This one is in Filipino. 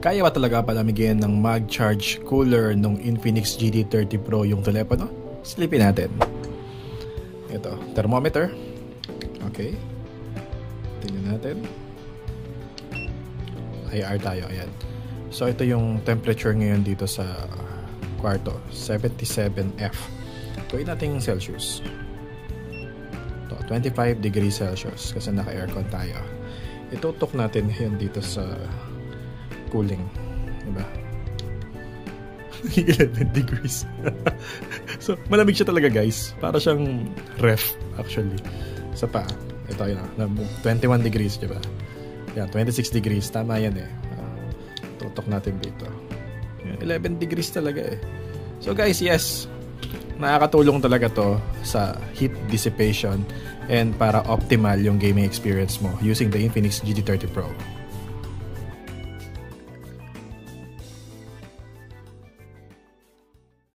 Kaya ba talaga palamigin ng mag-charge cooler nung Infinix GT30 Pro yung telepono? Silipin natin. Ito, thermometer. Okay. Tingnan natin. IR tayo, ayan. So ito yung temperature ngayon dito sa kwarto, 77F. Gawin natin Celsius. Ito, 25 degrees Celsius kasi naka-aircon tayo. Itutok natin ngayon dito sa cooling, diba? 11 degrees. So, malamig siya talaga, guys. Para siyang ref, actually. Sa paa. Ito yun, 21 degrees, diba? Yan, 26 degrees. Tama yan eh. Tutok natin dito. Yan, 11 degrees talaga eh. So, guys, yes. Nakakatulong talaga to sa heat dissipation and para optimal yung gaming experience mo using the Infinix GT30 Pro.